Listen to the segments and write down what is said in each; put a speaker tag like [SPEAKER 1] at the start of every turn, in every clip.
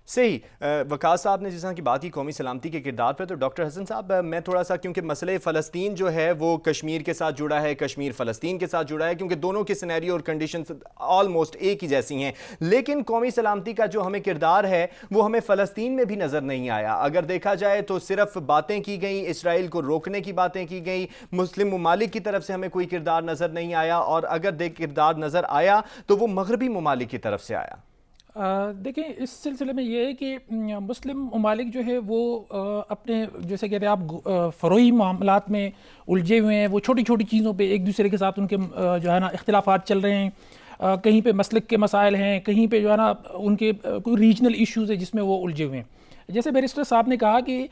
[SPEAKER 1] صحیح وقاص صاحب نے جس طرح کی بات کی قومی سلامتی کے کردار پر، تو ڈاکٹر حسن صاحب میں تھوڑا سا، کیونکہ مسئلہ فلسطین جو ہے وہ کشمیر کے ساتھ جڑا ہے، کشمیر فلسطین کے ساتھ جڑا ہے، کیونکہ دونوں کے سینیریو اور کنڈیشنز آلموسٹ ایک ہی جیسی ہیں، لیکن قومی سلامتی کا جو ہمیں کردار ہے وہ ہمیں فلسطین میں بھی نظر نہیں آیا۔ اگر دیکھا جائے تو صرف باتیں کی گئیں، اسرائیل کو روکنے کی باتیں کی گئیں، مسلم ممالک کی طرف سے ہمیں کوئی کردار نظر نہیں آیا، اور اگر کردار نظر آیا تو وہ مغربی ممالک کی طرف سے آیا۔
[SPEAKER 2] دیکھیں اس سلسلے میں یہ ہے کہ مسلم ممالک جو ہے وہ اپنے جیسے کہتے ہیں آپ فروعی معاملات میں الجھے ہوئے ہیں، وہ چھوٹی چھوٹی چیزوں پہ ایک دوسرے کے ساتھ ان کے جو ہے نا اختلافات چل رہے ہیں، کہیں پہ مسلک کے مسائل ہیں، کہیں پہ جو ہے نا ان کے کوئی ریجنل ایشوز ہے جس میں وہ الجھے ہوئے ہیں۔ جیسے بیرسٹر صاحب نے کہا کہ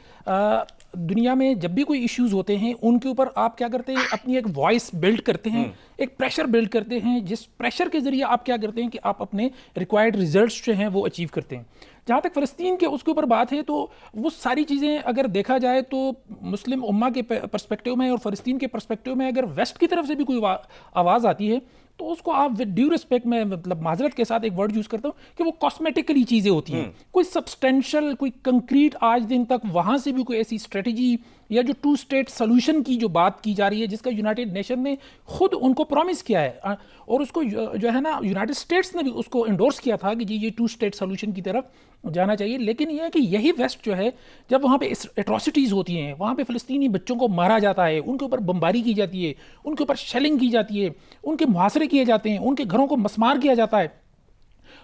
[SPEAKER 2] دنیا میں جب بھی کوئی ایشوز ہوتے ہیں ان کے اوپر آپ کیا کرتے ہیں، اپنی ایک وائس بلڈ کرتے ہیں، ایک پریشر بلڈ کرتے ہیں، جس پریشر کے ذریعے آپ کیا کرتے ہیں کہ آپ اپنے ریکوائرڈ ریزلٹس جو ہیں وہ اچیو کرتے ہیں۔ جہاں تک فلسطین کے اس کے اوپر بات ہے تو وہ ساری چیزیں اگر دیکھا جائے تو مسلم امہ کے پرسپیکٹیو میں اور فلسطین کے پرسپیکٹیو میں اگر ویسٹ کی طرف سے بھی کوئی آواز آتی ہے تو اس کو آپ ود ڈیو رسپیکٹ میں مطلب معذرت کے ساتھ ایک ورڈ یوز کرتا ہوں کہ وہ کاسمیٹکلی چیزیں ہوتی ہیں، کوئی سبسٹینشل کوئی کنکریٹ آج دن تک وہاں سے بھی کوئی ایسی اسٹریٹجی یا جو ٹو اسٹیٹ سلوشن کی جو بات کی جا رہی ہے جس کا یونائٹڈ نیشن نے خود ان کو پرومس کیا ہے اور اس کو جو ہے نا یونائٹڈ اسٹیٹس نے بھی اس کو انڈورس کیا تھا کہ جی یہ ٹو اسٹیٹ سلوشن کی طرف جانا چاہیے، لیکن یہ ہے کہ یہی ویسٹ جو ہے جب وہاں پہ ایٹراسٹیز ہوتی ہیں، وہاں پہ فلسطینی بچوں کو مارا جاتا ہے، ان کے اوپر بمباری کی جاتی ہے، ان کے اوپر شیلنگ کی جاتی ہے، ان کے محاصرے کیے جاتے ہیں، ان کے گھروں کو مسمار کیا جاتا ہے،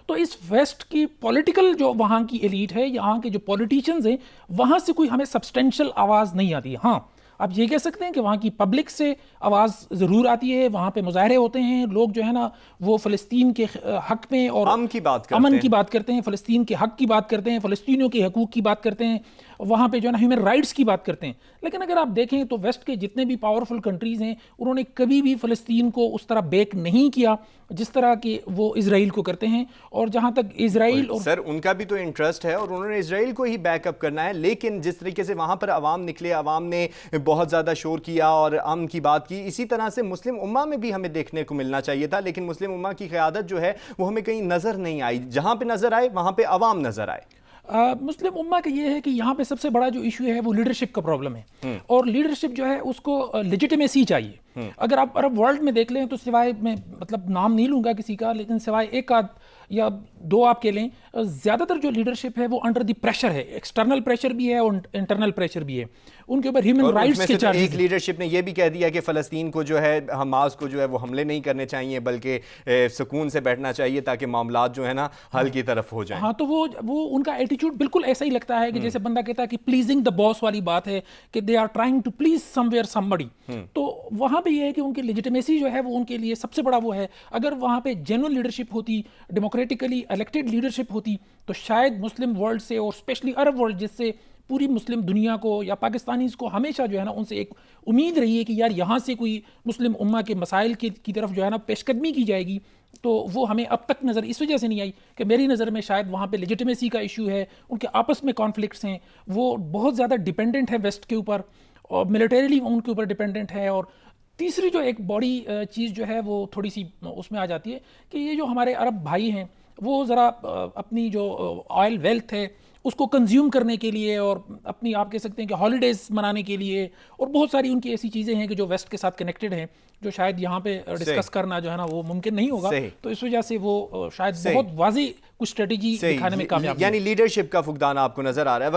[SPEAKER 2] تو اس ویسٹ کی پولیٹیکل جو وہاں کی ایلیٹ ہے، یہاں کے جو پولیٹیشنز ہیں، وہاں سے کوئی ہمیں سبسٹینشل آواز نہیں آتی ہے۔ ہاں آپ یہ کہہ سکتے ہیں کہ وہاں کی پبلک سے آواز ضرور آتی ہے، وہاں پہ مظاہرے ہوتے ہیں، لوگ جو ہے نا وہ فلسطین کے حق میں اور امن کی بات کرتے ہیں، فلسطین کے حق کی بات کرتے ہیں، فلسطینیوں کے حقوق کی بات کرتے ہیں، وہاں پہ جو ہے نا ہیومن رائٹس کی بات کرتے ہیں، لیکن اگر آپ دیکھیں تو ویسٹ کے جتنے بھی پاورفل کنٹریز ہیں انہوں نے کبھی بھی فلسطین کو اس طرح بیک نہیں کیا جس طرح کہ وہ اسرائیل کو کرتے ہیں۔ اور جہاں تک اسرائیل اور
[SPEAKER 1] سر ان کا بھی تو انٹرسٹ ہے اور انہوں نے اسرائیل کو ہی بیک اپ کرنا ہے، لیکن جس طریقے سے وہاں پر عوام نکلے، عوام نے بہت زیادہ شور کیا اور امن کی بات کی، اسی طرح سے مسلم امہ میں بھی ہمیں دیکھنے کو ملنا چاہیے تھا، لیکن مسلم امہ کی قیادت جو ہے وہ ہمیں کہیں نظر نہیں آئی، جہاں پہ نظر آئے وہاں پہ عوام نظر آئے۔
[SPEAKER 2] مسلم امہ کا یہ ہے کہ یہاں پہ سب سے بڑا جو ایشو ہے وہ لیڈرشپ کا پرابلم ہے، اور لیڈرشپ جو ہے اس کو لیجیٹیمیسی چاہیے۔ اگر آپ عرب ورلڈ میں دیکھ لیں تو سوائے میں مطلب نام نہیں لوں گا کسی کا، لیکن سوائے ایک آدھ یا دو آپ کہہ لیں، زیادہ تر جو لیڈرشپ ہے وہ انڈر دی پریشر ہے، ایکسٹرنل پریشر بھی ہے اور انٹرنل پریشر بھی ہے، ان کے اوپر ہیومن رائٹس کے چارجز۔
[SPEAKER 1] ایک لیڈرشپ نے یہ بھی کہہ دیا کہ فلسطین کو جو ہے، حماس کو جو ہے وہ حملے نہیں کرنے چاہیے بلکہ سکون سے بیٹھنا چاہیے تاکہ معاملات جو ہے نا حل کی طرف ہو جائیں۔
[SPEAKER 2] ہاں تو وہ ان کا ایٹیٹیوڈ بالکل ایسا ہی لگتا ہے کہ جیسے بندہ کہتا ہے کہ پلیزنگ دا باس والی بات ہے کہ they are trying to please somewhere somebody, تو وہاں پہ یہ ہے کہ ان کی لیجیٹیمیسی جو ہے وہ ان کے لیے سب سے بڑا وہ ہے۔ اگر وہاں پہ جینوئن لیڈرشپ ہوتی، ڈیموکریٹکلی الیکٹڈ لیڈرشپ ہوتی، تو شاید مسلم ورلڈ سے اور اسپیشلی عرب ورلڈ جس سے پوری مسلم دنیا کو یا پاکستانیز کو ہمیشہ جو ہے نا ان سے ایک امید رہی ہے کہ یار یہاں سے کوئی مسلم امہ کے مسائل کی طرف جو ہے نا پیش قدمی کی جائے گی، تو وہ ہمیں اب تک نظر اس وجہ سے نہیں آئی کہ میری نظر میں شاید وہاں پہ لیجیٹیمیسی کا ایشو ہے، ان کے آپس میں کانفلکٹس ہیں، وہ بہت زیادہ ڈیپینڈنٹ ہے ویسٹ کے اوپر اور ملٹریلی ان کے اوپر ڈیپینڈنٹ ہے۔ اور تیسری جو ایک بڑی چیز جو ہے وہ تھوڑی سی اس میں آ جاتی ہے کہ یہ جو ہمارے عرب بھائی ہیں وہ ذرا اپنی جو آئل ویلتھ ہے اس کو کنزیوم کرنے کے لیے اور اپنی آپ کہہ سکتے ہیں کہ ہالیڈیز منانے کے لیے، اور بہت ساری ان کی ایسی چیزیں ہیں کہ جو ویسٹ کے ساتھ کنیکٹڈ ہیں جو شاید یہاں پہ ڈسکس کرنا جو ہے نا وہ ممکن نہیں ہوگا، تو اس وجہ سے وہ شاید بہت واضح کچھ اسٹریٹجی دکھانے میں کامیاب،
[SPEAKER 1] یعنی لیڈرشپ کا فقدان آپ کو نظر آ رہا ہے۔